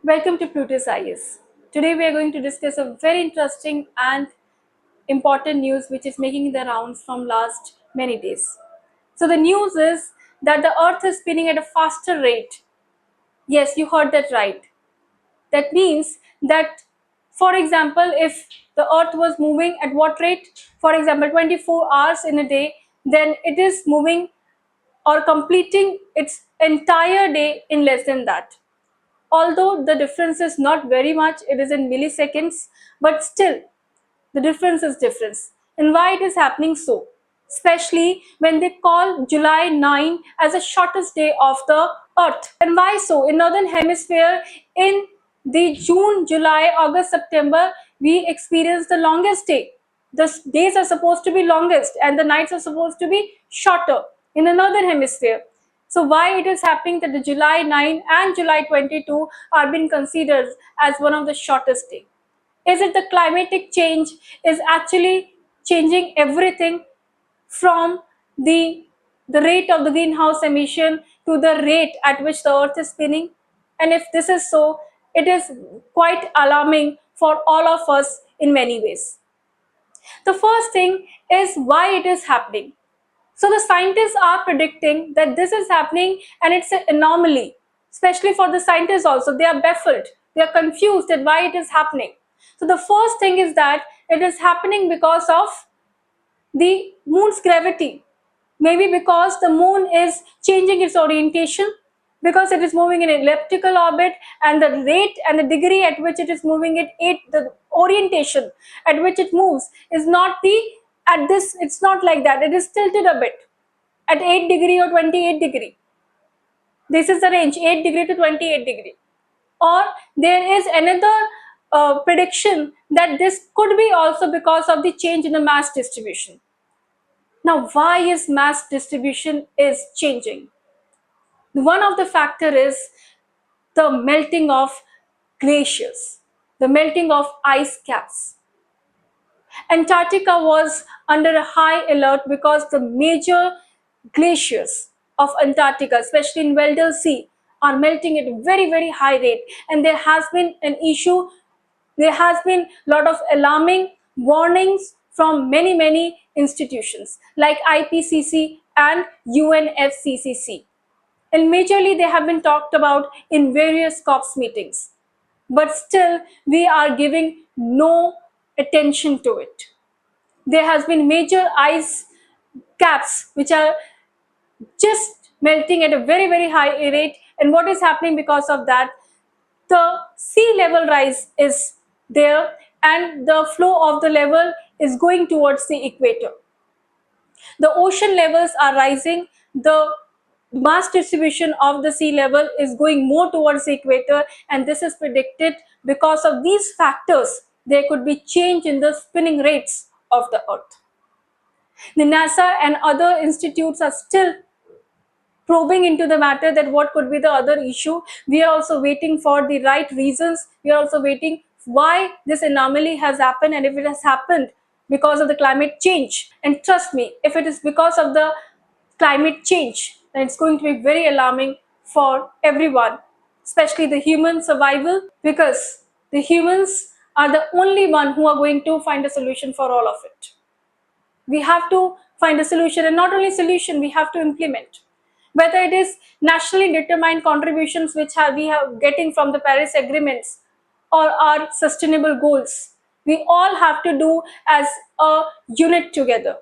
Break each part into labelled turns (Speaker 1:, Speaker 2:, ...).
Speaker 1: Welcome to Plutus IS. Today we are going to discuss a very interesting and important news which is making the rounds from last many days. So the news is that the earth is spinning at a faster rate. Yes, you heard that right. That means that, for example, if the earth was moving at what rate? For example, 24 hours in a day, then it is moving or completing its entire day in less than that. Although the difference is not very much, it is in milliseconds, but still the difference is difference. And why it is happening so? Especially when they call July 9 as the shortest day of the earth. And why so? In northern hemisphere, in the June, July, August, September, we experience the longest day. The days are supposed to be longest and the nights are supposed to be shorter in the northern hemisphere. So why it is happening that the July 9 and July 22 are being considered as one of the shortest day? Is it the climatic change is actually changing everything from the rate of the greenhouse emission to the rate at which the earth is spinning? And if this is so, it is quite alarming for all of us in many ways. The first thing is why it is happening. So the scientists are predicting that this is happening and it's an anomaly, especially for the scientists also. They are baffled, they are confused at why it is happening. So the first thing is that it is happening because of the moon's gravity. Maybe because the moon is changing its orientation, because it is moving in an elliptical orbit, and the rate and the degree at which it is moving the orientation at which it moves is not the at this, it's not like that. It is tilted a bit at 8 degree or 28 degree. This is the range 8 degree to 28 degree. Or there is another prediction that this could be also because of the change in the mass distribution. Now, why is mass distribution is changing? One of the factor is the melting of glaciers, the melting of ice caps. Antarctica was under a high alert because the major glaciers of Antarctica, especially in Weddell Sea, are melting at a very, very high rate. And there has been an issue, there has been a lot of alarming warnings from many, many institutions like IPCC and UNFCCC. And majorly they have been talked about in various COPs meetings. But still, we are giving no attention to it. There has been major ice caps which are just melting at a very, very high rate. And what is happening because of that? The sea level rise is there and the flow of the level is going towards the equator. The ocean levels are rising. The mass distribution of the sea level is going more towards the equator, and this is predicted because of these factors. There could be change in the spinning rates of the earth. The NASA and other institutes are still probing into the matter that what could be the other issue. We are also waiting for the right reasons. We are also waiting why this anomaly has happened and if it has happened because of the climate change. And trust me, if it is because of the climate change, then it's going to be very alarming for everyone, especially the human survival, because the humans are the only one who are going to find a solution for all of it. We have to find a solution, and not only solution, we have to implement, whether it is nationally determined contributions which we have getting from the Paris agreements or our sustainable goals. We all have to do as a unit together.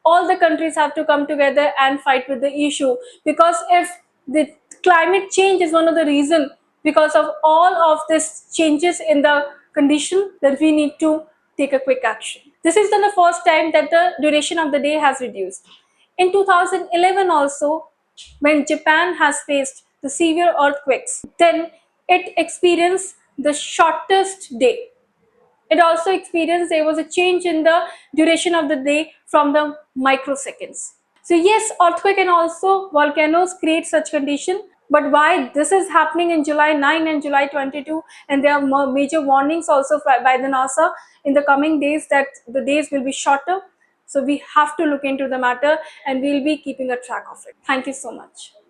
Speaker 1: All the countries have to come together and fight with the issue, because if the climate change is one of the reason because of all of this changes in the condition, then we need to take a quick action. This is not the first time that the duration of the day has reduced. In 2011 also, when Japan has faced the severe earthquakes, then it experienced the shortest day. It also experienced there was a change in the duration of the day from the microseconds. So yes, earthquake and also volcanoes create such condition. But why this is happening in July 9 and July 22, and there are major warnings also by the NASA in the coming days that the days will be shorter. So we have to look into the matter and we'll be keeping a track of it. Thank you so much.